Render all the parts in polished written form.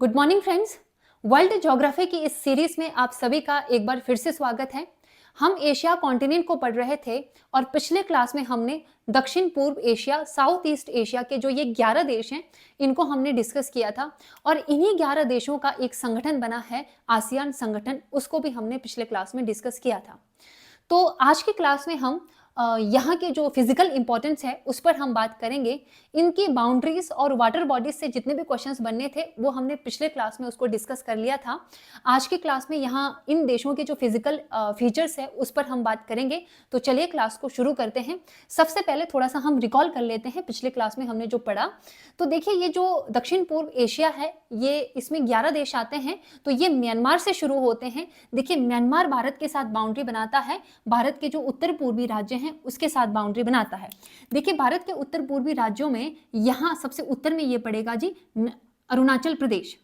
Good morning friends. World geography की इस series में आप सभी का एक बार फिर से स्वागत है। हम एशिया कॉन्टिनेंट को पढ़ रहे थे और पिछले क्लास में हमने दक्षिण पूर्व एशिया, साउथ ईस्ट एशिया के जो ये 11 देश हैं इनको हमने डिस्कस किया था और इन्हीं 11 देशों का एक संगठन बना है आसियान संगठन, उसको भी हमने पिछले क्लास में डिस्कस किया था। तो आज की क्लास में हम यहाँ के जो फिजिकल इंपॉर्टेंस है उस पर हम बात करेंगे। इनकी बाउंड्रीज और वाटर बॉडीज से जितने भी क्वेश्चंस बनने थे वो हमने पिछले क्लास में उसको डिस्कस कर लिया था। आज की क्लास में यहाँ इन देशों के जो फिजिकल फीचर्स है उस पर हम बात करेंगे। तो चलिए क्लास को शुरू करते हैं। सबसे पहले थोड़ा सा हम रिकॉल कर लेते हैं पिछले क्लास में हमने जो पढ़ा। तो देखिए ये जो दक्षिण पूर्व एशिया है ये इसमें 11 देश आते हैं। तो ये म्यांमार से शुरू होते हैं। देखिए म्यांमार भारत के साथ बाउंड्री बनाता है, भारत के जो उत्तर पूर्वी राज्य हैं उसके साथ बाउंड्री बनाता है। देखिए भारत के उत्तर पूर्वी राज्यों में यहाँ सबसे उत्तर में ये पड़ेगा जी अरुणाचल प्रदेश।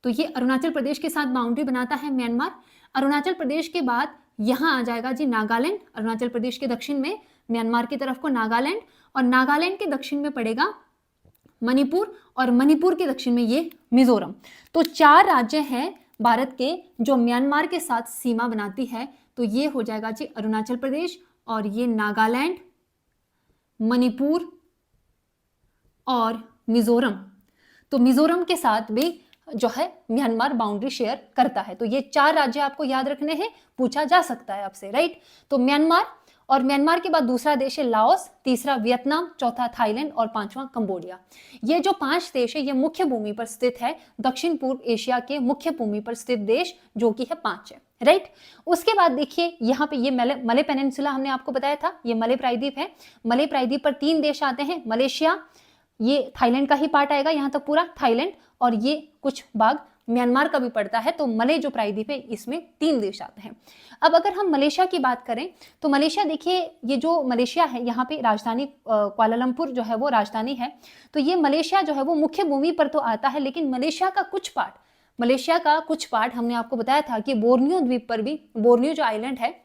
तो ये अरुणाचल प्रदेश के साथ बाउंड्री बनाता है म्यांमार। अरुणाचल प्रदेश के बाद यहाँ आ जाएगा जी नागालैंड। अरुणाचल प्रदेश के दक्षिण में म्यांमार की तरफ को नागालैंड, और नागालैंड के दक्षिण में पड़ेगा मणिपुर, और मणिपुर के दक्षिण में ये मिजोरम। तो 4 राज्य हैं भारत के जो म्यांमार के साथ सीमा बनाती है। तो ये हो जाएगा जी अरुणाचल प्रदेश, और ये नागालैंड, मणिपुर और मिजोरम। तो मिजोरम के साथ भी जो है म्यांमार बाउंड्री शेयर करता है। तो ये 4 राज्य आपको याद रखने हैं, पूछा जा सकता है आपसे, राइट। तो म्यांमार, और म्यांमार के बाद दूसरा देश है लाओस, तीसरा वियतनाम, चौथा थाईलैंड और 5वां कंबोडिया। ये जो 5 देश है ये मुख्य भूमि पर स्थित है। दक्षिण पूर्व एशिया के मुख्य भूमि पर स्थित देश जो कि है 5 है, राइट। उसके बाद देखिए यहाँ पे ये मले पेनिनसुला हमने आपको बताया था, ये मले प्रायद्वीप है। मले प्रायद्वीप पर 3 देश आते हैं, मलेशिया, ये थाईलैंड का ही पार्ट आएगा यहाँ तक पूरा थाईलैंड, और ये कुछ भाग म्यांमार का भी पड़ता है। तो मले जो प्रायद्वीप है इसमें 3 देश आते हैं। अब अगर हम मलेशिया की बात करें तो मलेशिया, देखिए ये जो मलेशिया है यहाँ पे राजधानी कुआलालंपुर जो है वो राजधानी है। तो ये मलेशिया जो है वो मुख्य भूमि पर तो आता है, लेकिन मलेशिया का कुछ पार्ट हमने आपको बताया था कि बोर्नियो द्वीप पर भी, बोर्नियो जो आइलैंड है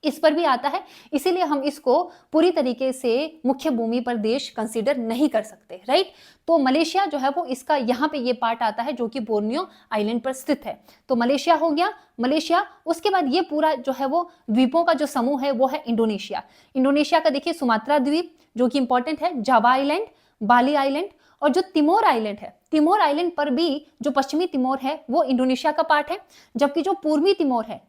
इस पर भी आता है, इसीलिए हम इसको पूरी तरीके से मुख्य भूमि पर देश कंसीडर नहीं कर सकते, राइट। तो मलेशिया जो है वो इसका यहाँ पे ये पार्ट आता है जो कि बोर्नियो आइलैंड पर स्थित है। तो मलेशिया हो गया मलेशिया। उसके बाद ये पूरा जो है वो द्वीपों का जो समूह है वो है इंडोनेशिया। इंडोनेशिया का देखिए सुमात्रा द्वीप जो कि इंपॉर्टेंट है, जावा आइलैंड, बाली आइलैंड, और जो तिमोर आइलैंड है, तिमोर आइलैंड पर भी जो पश्चिमी तिमोर है वो इंडोनेशिया का पार्ट है, जबकि जो पूर्वी तिमोर है,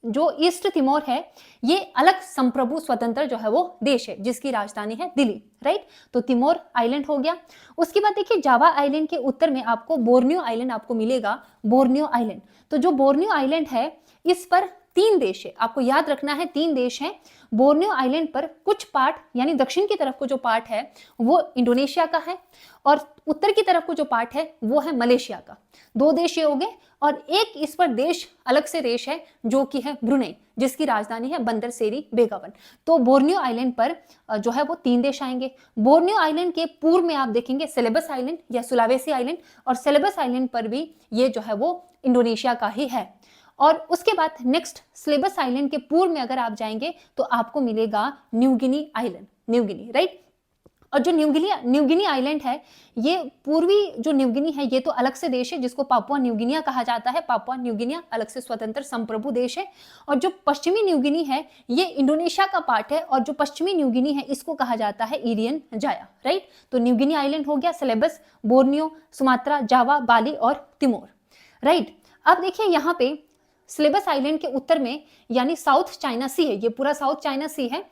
जो ईस्ट तिमोर है, ये अलग संप्रभु स्वतंत्र जो है वो देश है जिसकी राजधानी है दिल्ली, राइट। तो तिमोर आइलैंड हो गया। उसके बाद देखिए जावा आइलैंड के उत्तर में आपको बोर्नियो आइलैंड आपको मिलेगा, बोर्नियो आइलैंड। तो जो बोर्नियो आइलैंड है इस पर 3 देश है, आपको याद रखना है 3 देश हैं। बोर्नियो आइलैंड पर कुछ पार्ट यानी दक्षिण की तरफ को जो पार्ट है वो इंडोनेशिया का है, और उत्तर की तरफ को जो पार्ट है वो है मलेशिया का। 2 देश ये हो गए, और एक इस पर देश अलग से देश है जो कि है ब्रुनेई, जिसकी राजधानी है बंदर सेरी बेगावन। तो बोर्नियो आइलैंड पर जो है वो 3 देश आएंगे। बोर्नियो आइलैंड के पूर्व में आप देखेंगे सेलेबस आइलैंड या सुलावेसी आइलैंड, और सेलेबस आइलैंड पर भी ये जो है वो इंडोनेशिया का ही है। और उसके बाद नेक्स्ट सेलेबस आइलैंड के पूर्व में अगर आप जाएंगे तो आपको मिलेगा New Guinea island, New Guinea, right. और जो न्यू गिनी आइलैंड है, ये पूर्वी जो न्यू गिनी है ये तो अलग से देश है जिसको पापुआ न्यू गिनिया कहा जाता है। पापुआ न्यू गिनिया अलग से स्वतंत्र संप्रभु देश है, और जो पश्चिमी न्यू गिनी है ये इंडोनेशिया का पार्ट है, और जो पश्चिमी न्यू गिनी है इसको कहा जाता है इरियन जाया, राइट। तो न्यू गिनी आइलैंड हो गया, सेलेबस, बोर्नियो, सुमात्रा, जावा, बाली और तिमोर, राइट। अब देखिए यहाँ पे सेलेबस आइलैंड के उत्तर में यानी साउथ चाइना सी है, ये पूरा साउथ चाइना सी है,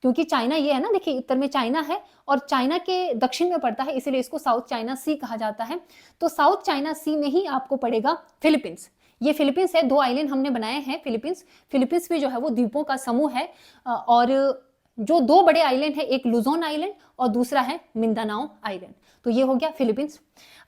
क्योंकि चाइना ये है ना, देखिए उत्तर में चाइना है और चाइना के दक्षिण में पड़ता है, इसीलिए इसको साउथ चाइना सी कहा जाता है। तो साउथ चाइना सी में ही आपको पड़ेगा फिलीपींस। ये फिलीपींस है, 2 आइलैंड हमने बनाए हैं फिलीपींस भी जो है वो द्वीपों का समूह है, और जो 2 बड़े आइलैंड है, एक लुजोन आइलैंड और दूसरा है मिंदानाओ आइलैंड। तो ये हो गया फिलीपींस।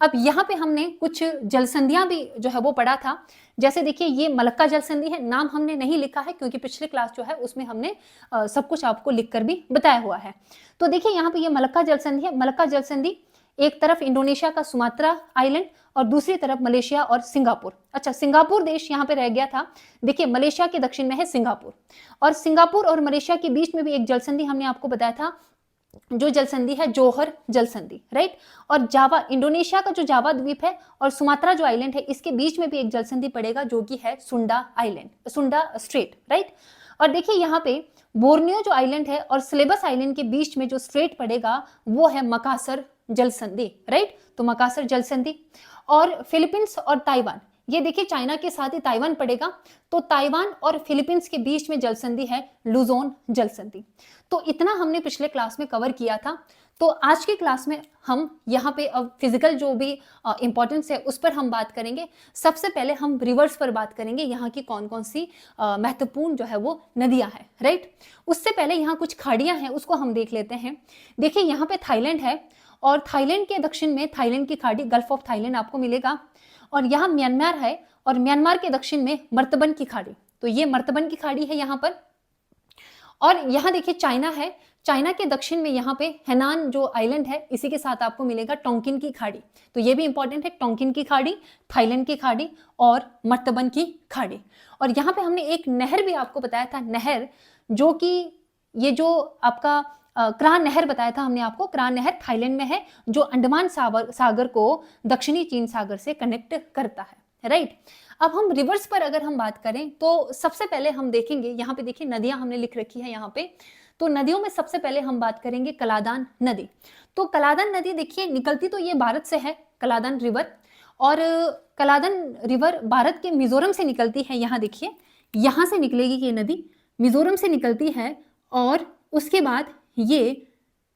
अब यहाँ पे हमने कुछ जलसंधियां भी जो है वो पढ़ा था, जैसे देखिए ये मलक्का जलसंधि है, नाम हमने नहीं लिखा है क्योंकि पिछले क्लास जो है उसमें हमने सब कुछ आपको लिखकर भी बताया हुआ है। तो देखिए यहाँ पे ये मलक्का जलसंधि है। मलक्का जलसंधि एक तरफ इंडोनेशिया का सुमात्रा आइलैंड और दूसरी तरफ मलेशिया और सिंगापुर। अच्छा, सिंगापुर देश यहाँ पे रह गया था। देखिए मलेशिया के दक्षिण में है सिंगापुर, और सिंगापुर और मलेशिया के बीच में भी एक जलसंधि हमने आपको बताया था जो जल संधि है जोहर जल संधि, राइट। और जावा, इंडोनेशिया का जो जावा द्वीप है और सुमात्रा जो आइलैंड है, इसके बीच में भी एक जल संधि पड़ेगा जो कि है सुंडा आइलैंड, सुंडा स्ट्रेट, राइट। और देखिए यहाँ पे बोर्नियो जो आइलैंड है और सिलेबस आइलैंड के बीच में जो स्ट्रेट पड़ेगा वो है मकासर जल संधि, राइट। तो मकासर जल संधि। और फिलीपींस और ताइवान, ये देखिए चाइना के साथ ही ताइवान पड़ेगा, तो ताइवान और फिलीपींस के बीच में जल संधि है लुजोन जल संधि। तो इतना हमने पिछले क्लास में कवर किया था। तो आज की क्लास में हम यहाँ पे अब फिजिकल जो भी इंपॉर्टेंस है उस पर हम बात करेंगे। सबसे पहले हम रिवर्स पर बात करेंगे, यहाँ की कौन कौन सी महत्वपूर्ण जो है वो नदियाँ हैं, राइट। उससे पहले यहाँ कुछ खाड़ियाँ हैं उसको हम देख लेते हैं। देखिए यहाँ पे थाईलैंड है और थाईलैंड के दक्षिण में थाईलैंड की खाड़ी गल्फ ऑफ थाईलैंड आपको मिलेगा। और यहाँ म्यांमार है और म्यांमार के दक्षिण में मर्तबन की खाड़ी, तो ये मर्तबन की खाड़ी है यहाँ पर। और यहाँ देखिए चाइना है, चाइना के दक्षिण में यहाँ पे हेनान जो आइलैंड है इसी के साथ आपको मिलेगा टोंकिन की खाड़ी, तो ये भी इंपॉर्टेंट है। टोंकिन की खाड़ी, थाईलैंड की खाड़ी और मर्तबन की खाड़ी। और यहाँ पे हमने एक नहर भी आपको बताया था, नहर जो कि ये जो आपका क्रान नहर बताया था हमने आपको, क्रान नहर थाईलैंड में है जो अंडमान सागर को दक्षिणी चीन सागर से कनेक्ट करता है, राइट। अब हम रिवर्स पर अगर हम बात करें तो सबसे पहले हम देखेंगे, यहाँ पे देखिए नदियां हमने लिख रखी है यहाँ पे। तो नदियों में सबसे पहले हम बात करेंगे कलादान नदी। तो कलादान नदी देखिए निकलती तो ये भारत से है, कलादान रिवर। और कलादान रिवर भारत के मिजोरम से निकलती है, यहाँ देखिए यहाँ से निकलेगी ये नदी, मिजोरम से निकलती है और उसके बाद ये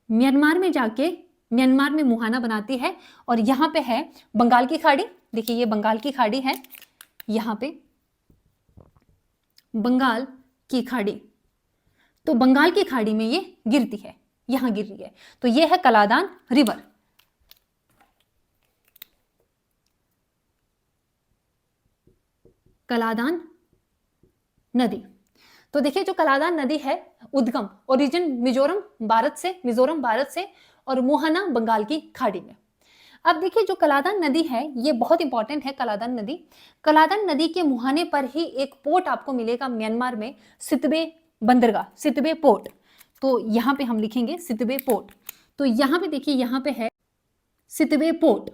म्यांमार में जाके म्यांमार में मुहाना बनाती है। और यहाँ पे है बंगाल की खाड़ी, देखिए ये बंगाल की खाड़ी है, यहाँ पे बंगाल की खाड़ी, तो बंगाल की खाड़ी में ये गिरती है, यहाँ गिर रही है। तो ये है कलादान रिवर। कलादान नदी, तो देखिए जो कलादान नदी है उद्गम ओरिजिन मिजोरम भारत से और मुहाना बंगाल की खाड़ी में। अब देखिए जो कलादान नदी है ये बहुत इंपॉर्टेंट है। कलादान नदी, कलादान नदी के मुहाने पर ही एक पोर्ट आपको मिलेगा म्यांमार में, सितबे बंदरगाह, सितबे पोर्ट। तो यहाँ पे हम लिखेंगे सितबे पोर्ट। तो यहाँ पे देखिए यहाँ पे है सितबे पोर्ट,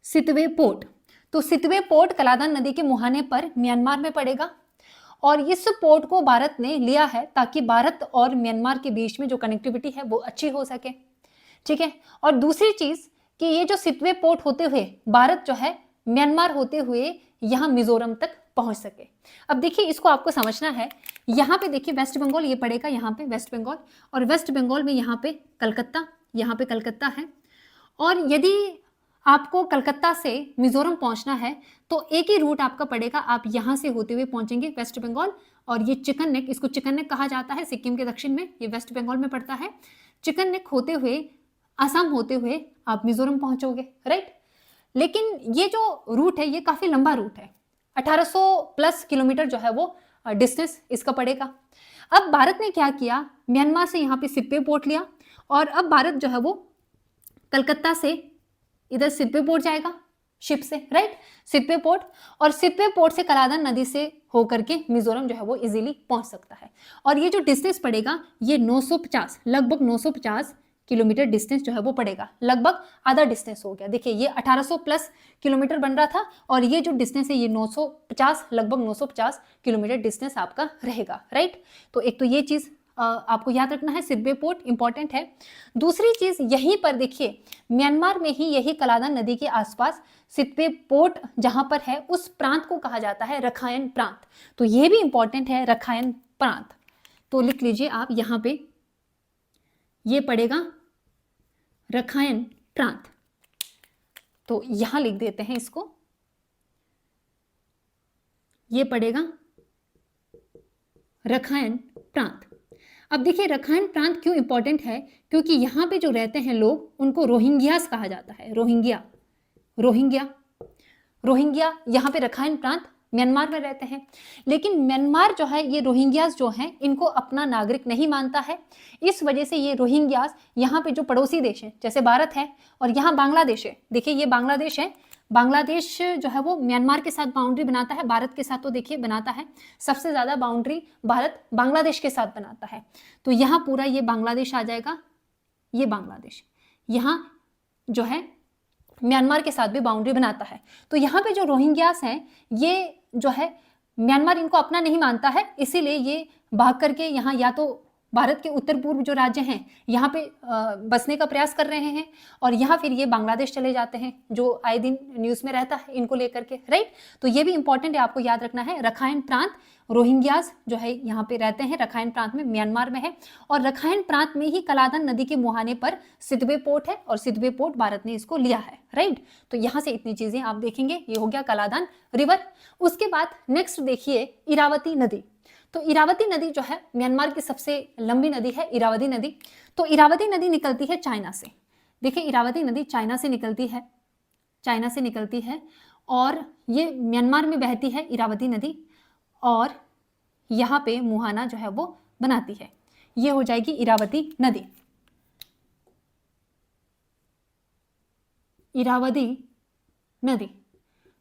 सितबे पोर्ट। तो सितबे पोर्ट कलादान नदी के मुहाने पर म्यांमार में पड़ेगा और इस पोर्ट को भारत ने लिया है ताकि भारत और म्यांमार के बीच में जो कनेक्टिविटी है वो अच्छी हो सके, ठीक है। और दूसरी चीज कि ये जो सितबे पोर्ट होते हुए भारत जो है म्यांमार होते हुए यहाँ मिजोरम तक पहुंच सके। अब देखिए इसको आपको समझना है, यहाँ पे देखिए वेस्ट बंगाल ये पड़ेगा, यहाँ पे वेस्ट बंगाल, और वेस्ट बंगाल में यहाँ पे कलकत्ता, यहाँ पे कलकत्ता है। और यदि आपको कलकत्ता से मिजोरम पहुंचना है तो एक ही रूट आपका पड़ेगा, आप यहाँ से होते हुए पहुंचेंगे वेस्ट बंगाल। और ये चिकन नेक, इसको चिकन नेक कहा जाता है, सिक्किम के दक्षिण में, ये वेस्ट बंगाल में पड़ता है। चिकन नेक होते हुए असम होते हुए आप मिजोरम पहुंचोगे, राइट। लेकिन ये जो रूट है ये काफी लंबा रूट है, 1800 प्लस किलोमीटर जो है वो डिस्टेंस इसका पड़ेगा। अब भारत ने क्या किया, म्यांमार से यहाँ पे सितबे पोर्ट लिया और अब भारत जो है वो कलकत्ता से इधर सितबे पोर्ट जाएगा शिप से, राइट, सितबे पोर्ट। और सितबे पोर्ट से कलादान नदी से होकर के मिजोरम जो है वो इजीली पहुंच सकता है। और ये जो डिस्टेंस पड़ेगा ये 950, लगभग 950 किलोमीटर डिस्टेंस जो है वो पड़ेगा, लगभग आधा डिस्टेंस हो गया। देखिए ये 1800 प्लस किलोमीटर बन रहा था और ये जो डिस्टेंस है ये 950, लगभग 950 किलोमीटर डिस्टेंस आपका रहेगा, राइट। तो एक तो ये चीज आपको याद रखना है, सितबे पोर्ट इंपॉर्टेंट है। दूसरी चीज यहीं पर देखिए म्यांमार में ही यही कलादान नदी के आसपास सितबे पोर्ट जहां पर है उस प्रांत को कहा जाता है रखायन प्रांत। तो ये भी इंपॉर्टेंट है, रखायन प्रांत। तो लिख लीजिए आप यहाँ पे, ये पड़ेगा रखायन प्रांत। तो यहां लिख देते हैं इसको, ये पड़ेगा रखायन प्रांत। अब देखिए रखायन प्रांत क्यों इंपॉर्टेंट है, क्योंकि यहाँ पे जो रहते हैं लोग उनको रोहिंग्यास कहा जाता है, रोहिंग्या, रोहिंग्या, रोहिंग्या यहाँ पे रखायन प्रांत म्यांमार में रहते हैं। लेकिन म्यांमार जो है ये रोहिंग्यास जो हैं इनको अपना नागरिक नहीं मानता है, इस वजह से ये रोहिंग्यास यहाँ पे जो पड़ोसी देश हैं जैसे भारत है और यहाँ बांग्लादेश है, देखिए ये बांग्लादेश है, बांग्लादेश जो है वो म्यांमार के साथ बाउंड्री बनाता है, भारत के साथ तो देखिए बनाता है, सबसे ज़्यादा बाउंड्री भारत बांग्लादेश के साथ बनाता है। तो यहाँ पूरा ये बांग्लादेश आ जाएगा, ये बांग्लादेश, यहाँ जो है म्यांमार के साथ भी बाउंड्री बनाता है। तो यहाँ पे जो रोहिंग्यास हैं ये जो है म्यांमार इनको अपना नहीं मानता है, इसीलिए ये भाग करके यहाँ या तो भारत के उत्तर पूर्व जो राज्य हैं यहाँ पे बसने का प्रयास कर रहे हैं, और यहाँ फिर ये बांग्लादेश चले जाते हैं, जो आए दिन न्यूज़ में रहता है इनको लेकर के, राइट। तो ये भी इंपॉर्टेंट है, आपको याद रखना है। रखाइन प्रांत, रोहिंग्यास जो है यहाँ पे रहते हैं रखाइन प्रांत में, म्यांमार में है, और रखाइन प्रांत में ही कलादन नदी के मुहाने पर सितवे पोर्ट है, और सितवे पोर्ट भारत ने इसको लिया है, राइट। तो यहाँ से इतनी चीजें आप देखेंगे, ये हो गया कलादन रिवर। उसके बाद नेक्स्ट देखिए इरावती नदी। तो इरावती नदी जो है म्यांमार की सबसे लंबी नदी है, इरावती नदी। तो इरावती नदी निकलती है चाइना से, देखिए इरावती नदी चाइना से निकलती है, चाइना से निकलती है, और ये म्यांमार में बहती है इरावती नदी, और यहाँ पे मुहाना जो है वो बनाती है, ये हो जाएगी इरावती नदी। इरावती नदी,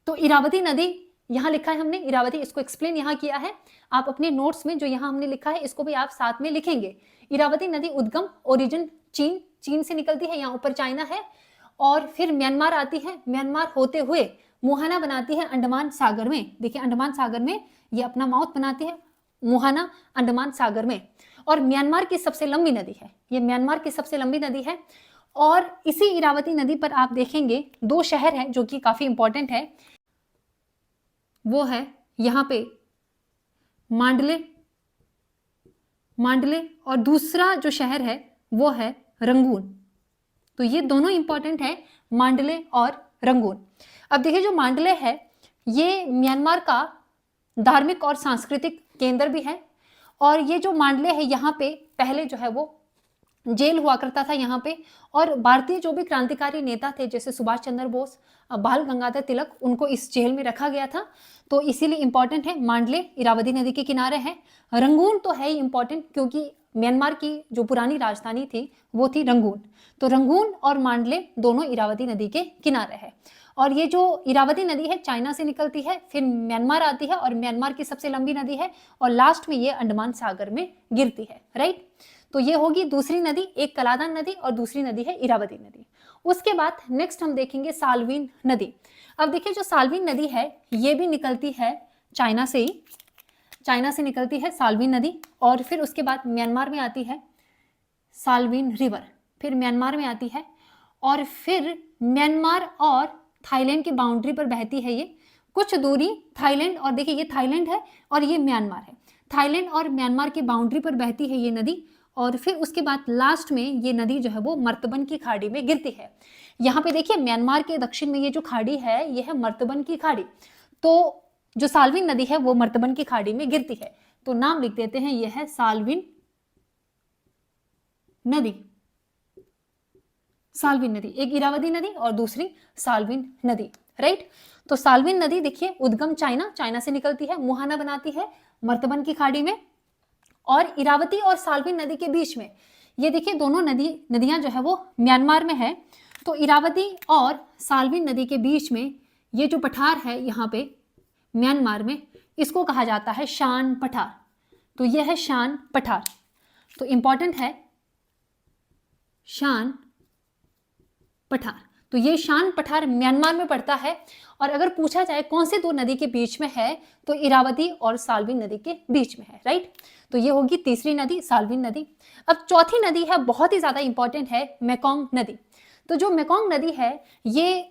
तो इरावती नदी यहाँ लिखा है हमने इरावती, इसको एक्सप्लेन यहाँ किया है। आप अपने नोट्स में जो यहाँ हमने लिखा है इसको भी आप साथ में लिखेंगे। इरावती नदी उद्गम ओरिजिन चीन से निकलती है, यहाँ ऊपर चाइना है, और फिर म्यांमार आती है, म्यांमार होते हुए मुहाना बनाती है अंडमान सागर में। देखिए अंडमान सागर में ये अपना माउथ बनाती है, मुहाना अंडमान सागर में, और म्यांमार की सबसे लंबी नदी है, ये म्यांमार की सबसे लंबी नदी है। और इसी इरावती नदी पर आप देखेंगे दो शहर हैं जो कि काफी इंपॉर्टेंट है, वो है यहाँ पे मांडले, और दूसरा जो शहर है वो है रंगून। तो ये दोनों इंपॉर्टेंट है, मांडले और रंगून। अब देखिए जो मांडले है ये म्यांमार का धार्मिक और सांस्कृतिक केंद्र भी है, और ये जो मांडले है यहाँ पे पहले जो है वो जेल हुआ करता था यहाँ पे, और भारतीय जो भी क्रांतिकारी नेता थे जैसे सुभाष चंद्र बोस, बाल गंगाधर तिलक, उनको इस जेल में रखा गया था। तो इसीलिए इंपॉर्टेंट है, मांडले इरावती नदी के किनारे है। रंगून तो है ही इंपॉर्टेंट, क्योंकि म्यांमार की जो पुरानी राजधानी थी वो थी रंगून। तो रंगून और मांडले दोनों इरावती नदी के किनारे है, और ये जो इरावती नदी है चाइना से निकलती है, फिर म्यांमार आती है, और म्यांमार की सबसे लंबी नदी है, और लास्ट में ये अंडमान सागर में गिरती है, राइट। तो ये होगी दूसरी नदी, एक कलादन नदी और दूसरी नदी है इरावती नदी। उसके बाद नेक्स्ट हम देखेंगे साल्वीन नदी। अब देखिए जो साल्वीन नदी है ये भी निकलती है चाइना से ही, चाइना से निकलती है साल्वीन नदी, और फिर उसके बाद म्यांमार में आती है साल्वीन रिवर, फिर म्यांमार में आती है, और फिर म्यांमार और थाईलैंड की बाउंड्री पर बहती है ये कुछ दूरी, थाईलैंड, और देखिए ये थाईलैंड है और ये म्यांमार है, थाईलैंड और म्यांमार की बाउंड्री पर बहती है ये नदी, और फिर उसके बाद लास्ट में ये नदी जो है वो मर्तबन की खाड़ी में गिरती है। यहाँ पे देखिए म्यांमार के दक्षिण में ये जो खाड़ी है ये है मर्तबन की खाड़ी, तो जो साल्वीन नदी है वो मर्तबन की खाड़ी में गिरती है, तो नाम लिख देते हैं ये है साल्वीन नदी। साल्वीन नदी, एक इरावती नदी और दूसरी साल्वीन नदी, राइट। तो साल्वीन नदी देखिए उद्गम चाइना से निकलती है, मुहाना बनाती है मर्तबन की खाड़ी में, और इरावती और साल्वीन नदी के बीच में ये देखिए दोनों नदियां जो है वो म्यांमार में है। तो इरावती और साल्वीन नदी के बीच में ये जो पठार है यहाँ पे म्यांमार में, इसको कहा जाता है शान पठार। तो ये है शान पठार, तो इंपॉर्टेंट है शान पठार। तो ये शान पठार म्यांमार में पड़ता है, और अगर पूछा जाए कौन से दो नदी के बीच में है तो इरावती और साल्वीन नदी के बीच में है, राइट। तो ये होगी तीसरी नदी साल्वीन नदी। अब चौथी नदी है बहुत ही ज्यादा इंपॉर्टेंट है, मेकोंग नदी। तो जो मेकोंग नदी है ये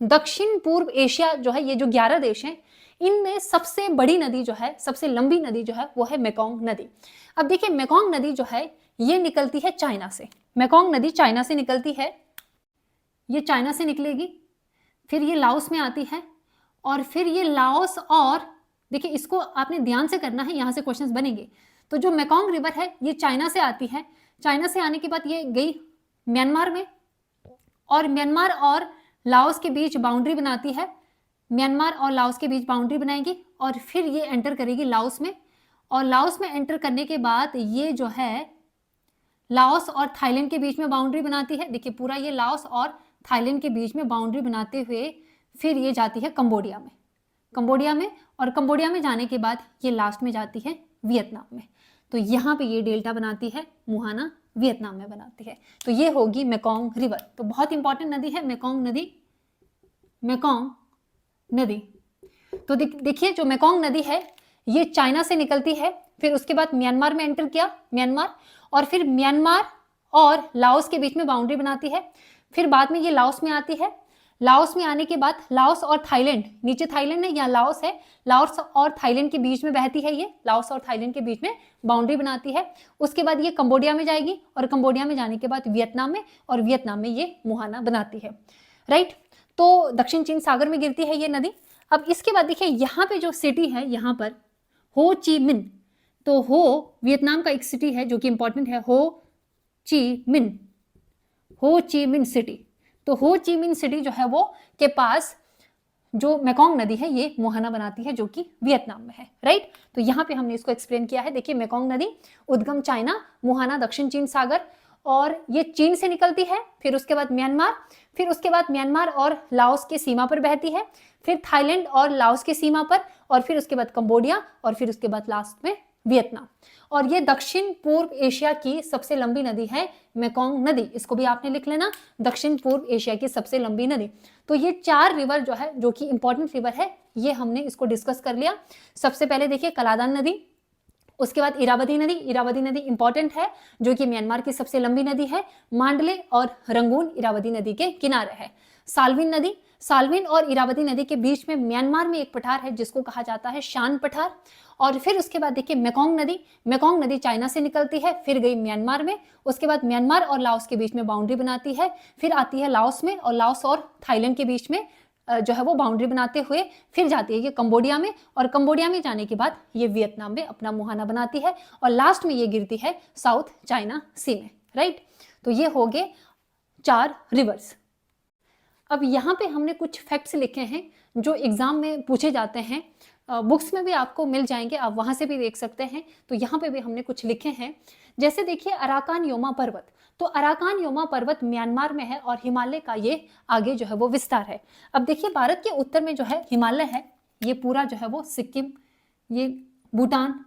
दक्षिण पूर्व एशिया जो है, ये जो 11 देश हैं इनमें सबसे बड़ी नदी जो है, सबसे लंबी नदी जो है वो है मेकोंग नदी। अब देखिए मेकोंग नदी जो है ये निकलती है चाइना से, मेकोंग नदी चाइना से निकलती है, ये चाइना से निकलेगी, फिर ये लाओस में आती है, और फिर ये लाओस, और देखिए इसको आपने ध्यान से करना है, यहाँ से क्वेश्चंस बनेंगे। तो जो मेकोंग रिवर है ये चाइना से आती है, चाइना से आने के बाद ये गई म्यांमार में, और म्यांमार और लाओस के बीच बाउंड्री बनाती है, म्यांमार और लाओस के बीच बाउंड्री बनाएगी, और फिर ये एंटर करेगी लाओस में, और लाओस में एंटर करने के बाद ये जो है लाओस और थाईलैंड के बीच में बाउंड्री बनाती है। देखिए पूरा ये लाओस और थाईलैंड के बीच में बाउंड्री बनाते हुए फिर ये जाती है कंबोडिया में, कंबोडिया में, और कंबोडिया में जाने के बाद ये लास्ट में जाती है वियतनाम में। तो यहाँ पे ये डेल्टा बनाती है, मुहाना वियतनाम में बनाती है। तो ये होगी मेकोंग रिवर। तो बहुत इंपॉर्टेंट नदी है मेकोंग नदी, मेकोंग नदी। तो देखिए जो मेकोंग नदी है ये चाइना से निकलती है, फिर उसके बाद म्यांमार में एंटर किया, म्यांमार, और फिर म्यांमार और लाओस के बीच में बाउंड्री बनाती है, फिर बाद में ये लाओस में आती है, लाओस में आने के बाद लाओस और थाईलैंड, नीचे थाईलैंड है, यहाँ लाओस है, लाओस और थाईलैंड के बीच में बहती है, ये लाओस और थाईलैंड के बीच में बाउंड्री बनाती है। उसके बाद ये कंबोडिया में जाएगी, और कंबोडिया में जाने के बाद वियतनाम में, और वियतनाम में ये मुहाना बनाती है, राइट। तो दक्षिण चीन सागर में गिरती है ये नदी। अब इसके बाद देखिए यहाँ पे जो सिटी है, यहाँ पर हो ची मिन, तो हो वियतनाम का एक सिटी है जो कि इंपॉर्टेंट है, हो ची मिन, हो ची मिन सिटी। तो हो ची मिन सिटी जो है वो के पास जो मेकोंग नदी है ये मुहाना बनाती है, जो कि वियतनाम में है, राइट। तो यहाँ पे हमने इसको एक्सप्लेन किया है। देखिए मेकोंग नदी, उद्गम चाइना, मुहाना दक्षिण चीन सागर, और ये चीन से निकलती है, फिर उसके बाद म्यांमार, फिर उसके बाद म्यांमार और लाओस के सीमा पर बहती है, फिर थाईलैंड और लाओस के सीमा पर, और फिर उसके बाद कंबोडिया, और फिर उसके बाद लास्ट में वियतनाम। और ये दक्षिण पूर्व एशिया की सबसे लंबी नदी है मेकोंग नदी, इसको भी आपने लिख लेना, दक्षिण पूर्व एशिया की सबसे लंबी नदी। तो ये 4 रिवर जो है, जो कि इंपॉर्टेंट रिवर है, ये हमने इसको डिस्कस कर लिया। सबसे पहले देखिए कलादान नदी, उसके बाद इरावदी नदी, इरावदी नदी इंपॉर्टेंट है, जो कि म्यांमार की सबसे लंबी नदी है, मांडले और रंगून इरावदी नदी के किनारे है। साल्विन नदी, साल्विन और इरावदी नदी के बीच में म्यांमार में एक पठार है जिसको कहा जाता है शान पठार। और फिर उसके बाद देखिए मेकोंग नदी, मेकोंग नदी चाइना से निकलती है, फिर गई म्यांमार में, उसके बाद म्यांमार और लाओस के बीच में बाउंड्री बनाती है, फिर आती है लाओस में, और लाओस और थाईलैंड के बीच में जो है वो बाउंड्री बनाते हुए फिर जाती है ये कंबोडिया में, और कंबोडिया में जाने के बाद ये वियतनाम में अपना मुहाना बनाती है, और लास्ट में ये गिरती है साउथ चाइना सी में, राइट। तो ये हो गए 4 रिवर्स। अब यहाँ पे हमने कुछ फैक्ट्स लिखे हैं जो एग्जाम में पूछे जाते हैं, बुक्स में भी आपको मिल जाएंगे, आप वहाँ से भी देख सकते हैं। तो यहाँ पे भी हमने कुछ लिखे हैं, जैसे देखिए अराकान योमा पर्वत। तो अराकान योमा पर्वत म्यांमार में है, और हिमालय का ये आगे जो है वो विस्तार है। अब देखिए भारत के उत्तर में जो है हिमालय है, ये पूरा जो है वो सिक्किम, ये भूटान,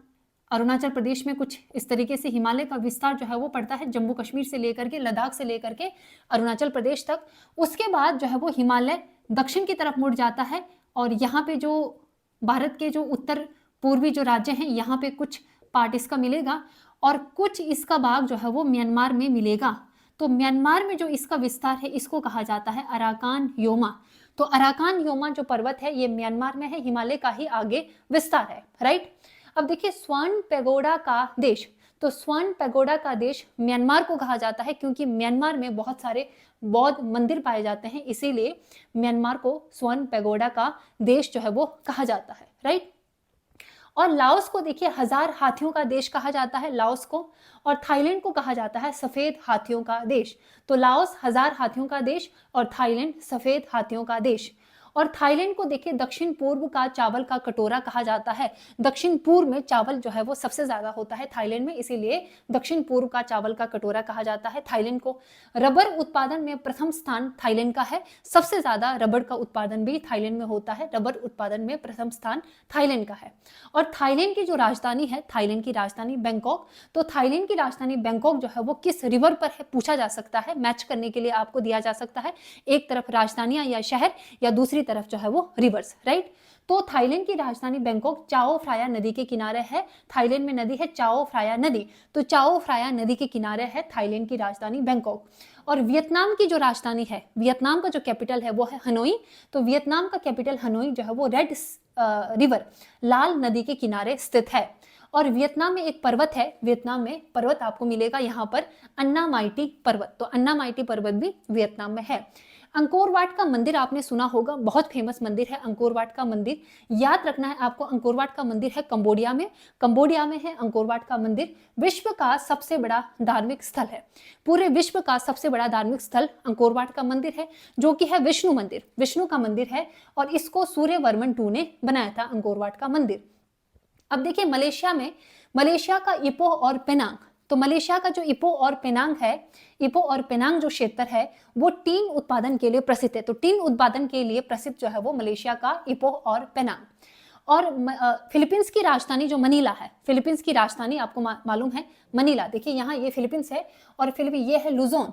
अरुणाचल प्रदेश में कुछ इस तरीके से हिमालय का विस्तार जो है वो पड़ता है, जम्मू कश्मीर से लेकर के, लद्दाख से लेकर के अरुणाचल प्रदेश तक। उसके बाद जो है वो हिमालय दक्षिण की तरफ मुड़ जाता है, और यहाँ पे जो भारत के जो उत्तर पूर्वी जो राज्य हैं, यहाँ पे कुछ पार्ट इसका मिलेगा, और कुछ इसका भाग जो है वो म्यांमार में मिलेगा। तो म्यांमार में जो इसका विस्तार है इसको कहा जाता है अराकान योमा। तो अराकान योमा जो पर्वत है ये म्यांमार में है, हिमालय का ही आगे विस्तार है, राइट। अब देखिए स्वर्ण पैगोडा का देश, तो स्वर्ण पैगोडा का देश म्यांमार को कहा जाता है, क्योंकि म्यांमार में बहुत सारे बौद्ध मंदिर पाए जाते हैं, इसीलिए म्यांमार को स्वर्ण पैगोडा का देश जो है वो कहा जाता है, राइट। और लाओस को देखिए 1000 हाथियों का देश कहा जाता है लाओस को, और थाईलैंड को कहा जाता है सफेद हाथियों का देश। तो लाओस 1000 हाथियों का देश, और थाईलैंड सफेद हाथियों का देश। और थाईलैंड को देखिए दक्षिण पूर्व का चावल का कटोरा कहा जाता है, दक्षिण पूर्व में चावल जो है वो सबसे ज्यादा होता है थाईलैंड में, इसीलिए दक्षिण पूर्व का चावल का कटोरा कहा जाता है थाईलैंड को। रबर उत्पादन में प्रथम स्थान थाईलैंड का है, सबसे ज्यादा रबर का उत्पादन भी थाईलैंड में होता है, रबर उत्पादन में प्रथम स्थान थाईलैंड का है। और थाईलैंड की जो राजधानी है, थाईलैंड की राजधानी बैंकॉक। तो थाईलैंड की राजधानी बैंकॉक जो है वो किस रिवर पर है पूछा जा सकता है, मैच करने के लिए आपको दिया जा सकता है, एक तरफ राजधानियां या शहर, या दूसरी तरफ जो है वो रिवर्स, राइट। तो थाईलैंड की राजधानी बैंकॉक चाओ फ्राया नदी के किनारे है, थाईलैंड में नदी है चाओ फ्राया नदी, तो चाओ फ्राया नदी के किनारे है थाईलैंड की राजधानी बैंकॉक। और वियतनाम की जो राजधानी है, वियतनाम का जो कैपिटल है वो है हनोई। तो वियतनाम का कैपिटल हनोई जो है वो रेड रिवर, लाल नदी के किनारे स्थित है। और वियतनाम में एक पर्वत है, वियतनाम में पर्वत आपको मिलेगा यहाँ पर अन्ना माइटी पर्वत, तो अन्ना माइटी पर्वत भी वियतनाम में है। अंकोर वाट का मंदिर आपने सुना होगा, बहुत फेमस मंदिर है अंकोर वाट का मंदिर, याद रखना है आपको। अंकोर वाट का मंदिर है कंबोडिया में, कंबोडिया में है अंकोर वाट का मंदिर। विश्व का सबसे बड़ा धार्मिक स्थल है, पूरे विश्व का सबसे बड़ा धार्मिक स्थल अंकोर वाट का मंदिर है, जो कि है विष्णु मंदिर, विष्णु का मंदिर है, और इसको सूर्यवर्मन II ने बनाया था अंकोर वाट का मंदिर। अब देखिए मलेशिया में, मलेशिया का इपोह और पेनांग, तो मलेशिया का जो इपो और पेनांग है, इपो और पेनांग जो क्षेत्र है वो टीन उत्पादन के लिए प्रसिद्ध है। तो टीन उत्पादन के लिए प्रसिद्ध जो है वो मलेशिया का इपो और पेनांग। और फिलीपींस की राजधानी जो मनीला है, फिलीपींस की राजधानी आपको मालूम है मनीला। देखिए यहाँ ये फिलीपींस है और फिलीपींस ये है लुजोन,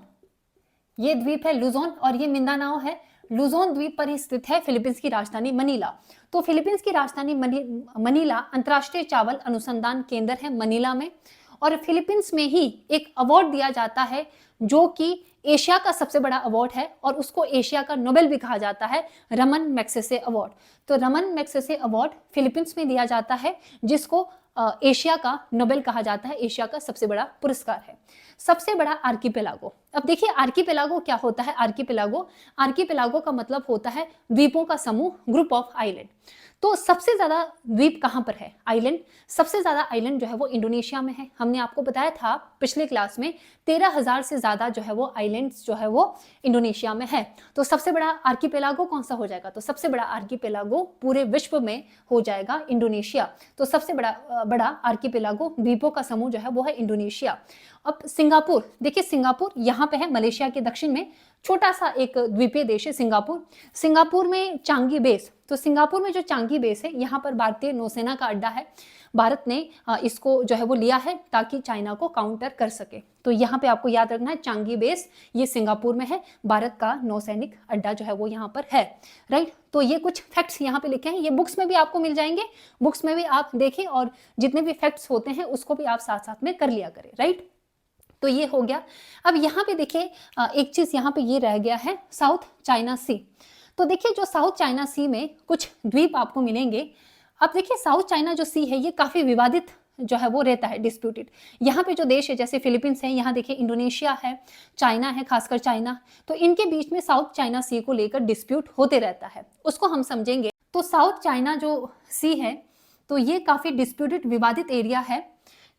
ये द्वीप है लुजोन, और ये मिंदानाओ है। लुजोन द्वीप पर ही स्थित है फिलीपींस की राजधानी मनीला। तो फिलीपींस की राजधानी मनीला अंतर्राष्ट्रीय चावल अनुसंधान केंद्र है मनीला में, और फिलीपींस में ही एक अवार्ड दिया जाता है जो कि एशिया का सबसे बड़ा अवार्ड है, और उसको एशिया का नोबेल भी कहा जाता है, रमन मैग्सेसे अवार्ड। तो रमन मैग्सेसे अवार्ड फिलीपींस में दिया जाता है, जिसको एशिया का नोबेल कहा जाता है, एशिया का सबसे बड़ा पुरस्कार है। सबसे बड़ा आर्कीपेलागो। अब देखिए आर्कीपेलागो क्या होता है। आर्कीपेलागो, आर्कीपेलागो का मतलब होता है द्वीपों का समूह, ग्रुप ऑफ आइलैंड। तो सबसे ज्यादा द्वीप कहां पर है, आइलैंड, सबसे ज्यादा आइलैंड जो है वो इंडोनेशिया में है। हमने आपको बताया था पिछले क्लास में 13,000 से ज्यादा जो है वो आइलैंड्स जो है वो इंडोनेशिया में है। तो सबसे बड़ा आर्कीपेलागो कौन सा हो जाएगा, तो सबसे बड़ा आर्कीपेलागो पूरे विश्व में हो जाएगा इंडोनेशिया। तो सबसे बड़ा आर्कीपेलागो द्वीपों का समूह जो है वो है इंडोनेशिया। अब सिंगापुर, देखिए सिंगापुर यहाँ पे है मलेशिया के दक्षिण में, छोटा सा एक द्वीपीय देश है सिंगापुर। सिंगापुर में चांगी बेस, तो सिंगापुर में जो चांगी बेस है यहाँ पर भारतीय नौसेना का अड्डा है। भारत ने इसको जो है वो लिया है ताकि चाइना को काउंटर कर सके। तो यहाँ पे आपको याद रखना है चांगी बेस ये सिंगापुर में है, भारत का नौसैनिक अड्डा जो है वो यहाँ पर है, राइट। तो ये कुछ फैक्ट्स यहाँ पे लिखे हैं, ये बुक्स में भी आपको मिल जाएंगे, बुक्स में भी आप देखें और जितने भी फैक्ट्स होते हैं उसको भी आप साथ साथ में कर लिया करें, राइट। तो ये हो गया। अब यहाँ पे देखिए एक चीज यहाँ पे ये रह गया है, साउथ चाइना सी। तो देखिए जो साउथ चाइना सी में कुछ द्वीप आपको मिलेंगे। अब देखिए साउथ चाइना जो सी है ये काफी विवादित जो है वो रहता है, डिस्प्यूटेड। यहाँ पे जो देश है जैसे फिलीपींस है, यहाँ देखिए इंडोनेशिया है, चाइना है, खासकर चाइना, तो इनके बीच में साउथ चाइना सी को लेकर डिस्प्यूट होते रहता है, उसको हम समझेंगे। तो साउथ चाइना जो सी है तो ये काफी डिस्प्यूटेड, विवादित एरिया है,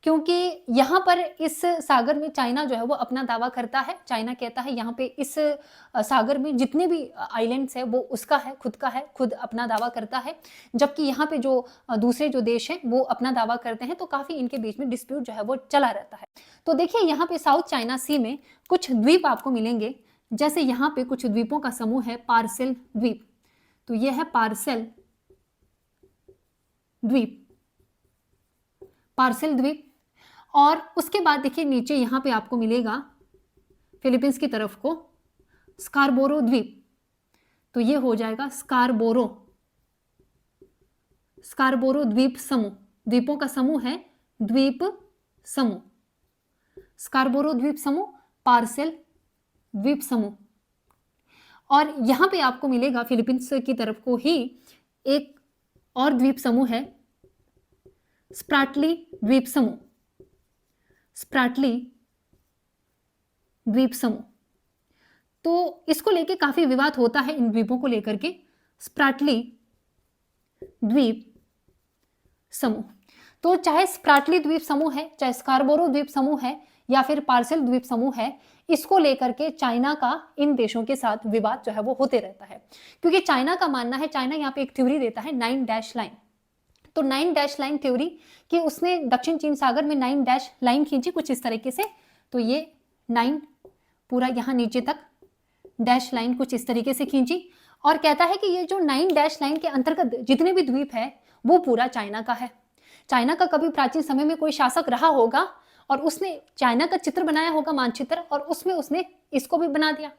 क्योंकि यहाँ पर इस सागर में चाइना जो है वो अपना दावा करता है। चाइना कहता है यहाँ पे इस सागर में जितने भी आइलैंड्स है वो उसका है, खुद का है, खुद अपना दावा करता है, जबकि यहाँ पे जो दूसरे जो देश हैं वो अपना दावा करते हैं। तो काफी इनके बीच में डिस्प्यूट जो है वो चला रहता है। तो देखिए यहाँ पे साउथ चाइना सी में कुछ द्वीप आपको मिलेंगे, जैसे यहाँ पे कुछ द्वीपों का समूह है पार्सेल द्वीप। तो ये है पार्सेल द्वीप, पार्सेल द्वीप। और उसके बाद देखिए नीचे यहाँ पे आपको मिलेगा फिलीपींस की तरफ को स्कारबोरो द्वीप। तो ये हो जाएगा स्कारबोरो, स्कारबोरो द्वीप समूह, द्वीपों का समूह है द्वीप समूह, स्कारबोरो द्वीप समूह, पार्सेल द्वीप समूह। और यहां पे आपको मिलेगा फिलीपींस की तरफ को ही एक और द्वीप समूह है स्प्राटली द्वीप समूह, स्प्राटली द्वीप समूह। तो इसको लेके काफी विवाद होता है इन द्वीपों को लेकर के, स्प्राटली द्वीप समूह। तो चाहे स्प्राटली द्वीप समूह है, चाहे स्कारबोरो द्वीप समूह है, या फिर पार्सेल द्वीप समूह है, इसको लेकर के चाइना का इन देशों के साथ विवाद जो है वो होते रहता है। क्योंकि चाइना का मानना है, चाइना यहाँ पे एक थ्योरी देता है 9 डैश लाइन। तो 9 डैश लाइन थ्योरी कि उसने दक्षिण चीन सागर में 9 डैश लाइन खींची कुछ इस तरीके से। तो ये 9 पूरा यहाँ नीचे तक डैश लाइन कुछ इस तरीके से खींची, और कहता है कि ये जो 9 डैश लाइन के अंतर्गत जितने भी द्वीप है वो पूरा चाइना का है। चाइना का कभी प्राचीन समय में कोई शासक रहा होगा और उसने चाइना का चित्र बनाया होगा, मानचित्र, और उसमें उसने इसको भी बना दिया।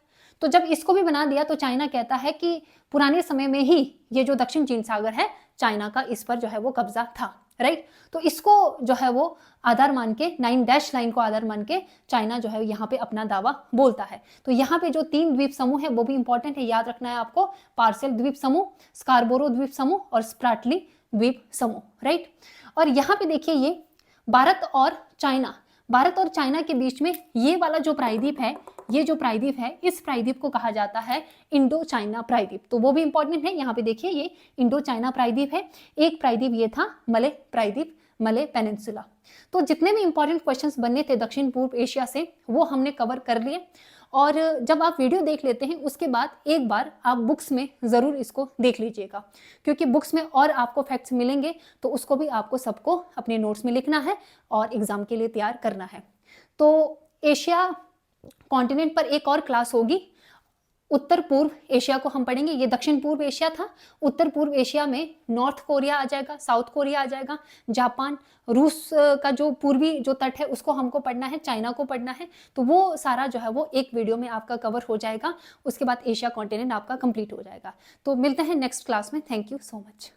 तो जब इसको भी बना दिया तो चाइना कहता है कि पुराने समय में ही ये जो दक्षिण चीन सागर है चाइना का इस पर जो है वो कब्जा था, राइट। तो इसको जो है वो आधार मान के, 9 डैश लाइन को आधार मान के चाइना जो है यहाँ पे अपना दावा बोलता है। तो यहाँ पे जो 3 द्वीप समूह है वो भी इंपॉर्टेंट है, याद रखना है आपको, पार्सेल द्वीप समूह, स्कारबोरो द्वीप समूह और स्प्राटली द्वीप समूह, राइट। और यहाँ पे देखिए ये भारत और चाइना के बीच में ये वाला जो प्रायद्वीप है, ये जो प्रायद्वीप है, इस प्रायद्वीप को कहा जाता है इंडो चाइना प्रायद्वीप। तो वो भी इंपॉर्टेंट है। यहाँ पे देखिए ये इंडो चाइना प्रायद्वीप है, एक प्रायद्वीप ये था मले प्रायद्वीप, मले पेनिनसुला। तो जितने भी इंपॉर्टेंट क्वेश्चंस बनने थे दक्षिण पूर्व एशिया से वो हमने कवर कर लिए। और जब आप वीडियो देख लेते हैं उसके बाद एक बार आप बुक्स में ज़रूर इसको देख लीजिएगा, क्योंकि बुक्स में और आपको फैक्ट्स मिलेंगे तो उसको भी आपको सबको अपने नोट्स में लिखना है और एग्जाम के लिए तैयार करना है। तो एशिया कॉन्टिनेंट पर एक और क्लास होगी, उत्तर पूर्व एशिया को हम पढ़ेंगे। ये दक्षिण पूर्व एशिया था। उत्तर पूर्व एशिया में नॉर्थ कोरिया आ जाएगा, साउथ कोरिया आ जाएगा, जापान, रूस का जो पूर्वी जो तट है उसको हमको पढ़ना है, चाइना को पढ़ना है। तो वो सारा जो है वो एक वीडियो में आपका कवर हो जाएगा। उसके बाद एशिया कॉन्टिनेंट आपका कंप्लीट हो जाएगा। तो मिलते हैं नेक्स्ट क्लास में। Thank you so much.